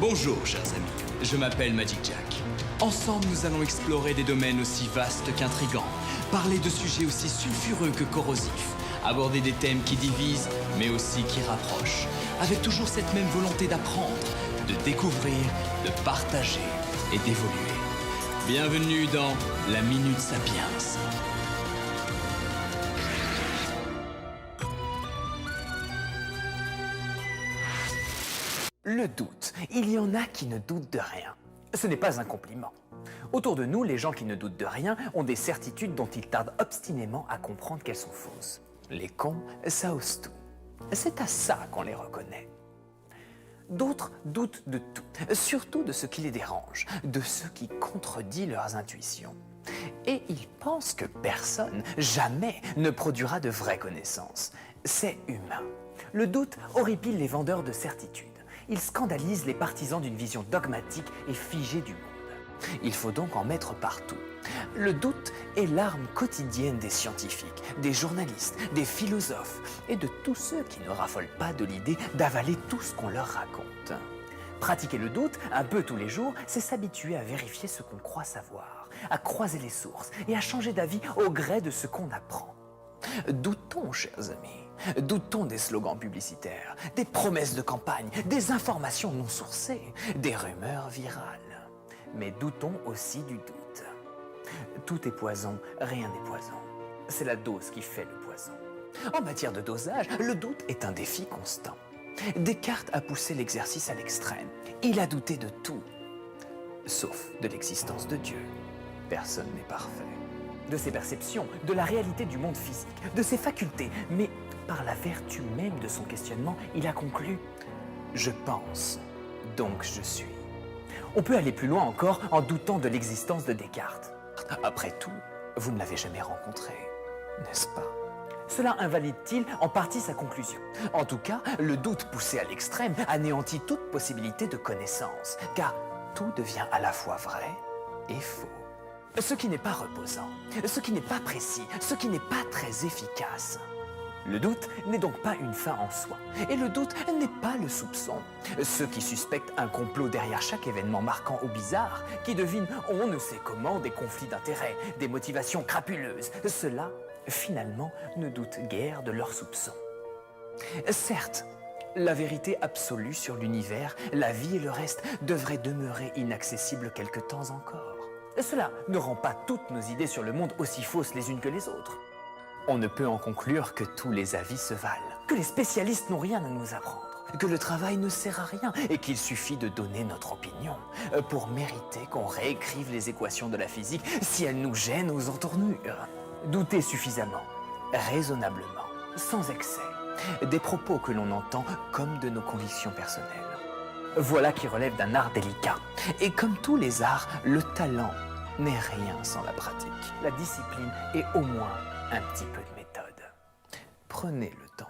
Bonjour, chers amis. Je m'appelle Magic Jack. Ensemble, nous allons explorer des domaines aussi vastes qu'intrigants, parler de sujets aussi sulfureux que corrosifs, aborder des thèmes qui divisent, mais aussi qui rapprochent, avec toujours cette même volonté d'apprendre, de découvrir, de partager et d'évoluer. Bienvenue dans la Minute Sapiens. Le doute. Il y en a qui ne doutent de rien. Ce n'est pas un compliment. Autour de nous, les gens qui ne doutent de rien ont des certitudes dont ils tardent obstinément à comprendre qu'elles sont fausses. Les cons, ça ose tout. C'est à ça qu'on les reconnaît. D'autres doutent de tout, surtout de ce qui les dérange, de ce qui contredit leurs intuitions. Et ils pensent que personne, jamais, ne produira de vraies connaissances. C'est humain. Le doute horripile les vendeurs de certitudes. Il scandalise les partisans d'une vision dogmatique et figée du monde. Il faut donc en mettre partout. Le doute est l'arme quotidienne des scientifiques, des journalistes, des philosophes et de tous ceux qui ne raffolent pas de l'idée d'avaler tout ce qu'on leur raconte. Pratiquer le doute un peu tous les jours, c'est s'habituer à vérifier ce qu'on croit savoir, à croiser les sources et à changer d'avis au gré de ce qu'on apprend. Doutons, chers amis, doutons des slogans publicitaires, des promesses de campagne, des informations non sourcées, des rumeurs virales. Mais doutons aussi du doute. Tout est poison, rien n'est poison. C'est la dose qui fait le poison. En matière de dosage, le doute est un défi constant. Descartes a poussé l'exercice à l'extrême. Il a douté de tout, sauf de l'existence de Dieu. Personne n'est parfait. De ses perceptions, de la réalité du monde physique, de ses facultés, mais par la vertu même de son questionnement, il a conclu « Je pense, donc je suis ». On peut aller plus loin encore en doutant de l'existence de Descartes. Après tout, vous ne l'avez jamais rencontré, n'est-ce pas? Cela invalide-t-il en partie sa conclusion? En tout cas, le doute poussé à l'extrême anéantit toute possibilité de connaissance, car tout devient à la fois vrai et faux. Ce qui n'est pas reposant, ce qui n'est pas précis, ce qui n'est pas très efficace. Le doute n'est donc pas une fin en soi, et le doute n'est pas le soupçon. Ceux qui suspectent un complot derrière chaque événement marquant ou bizarre, qui devinent on ne sait comment des conflits d'intérêts, des motivations crapuleuses, ceux-là, finalement, ne doutent guère de leurs soupçons. Certes, la vérité absolue sur l'univers, la vie et le reste devraient demeurer inaccessibles quelque temps encore. Cela ne rend pas toutes nos idées sur le monde aussi fausses les unes que les autres. On ne peut en conclure que tous les avis se valent, que les spécialistes n'ont rien à nous apprendre, que le travail ne sert à rien et qu'il suffit de donner notre opinion pour mériter qu'on réécrive les équations de la physique si elles nous gênent aux entournures. Douter suffisamment, raisonnablement, sans excès, des propos que l'on entend comme de nos convictions personnelles. Voilà qui relève d'un art délicat. Et comme tous les arts, le talent n'est rien sans la pratique. La discipline est au moins un petit peu de méthode. Prenez le temps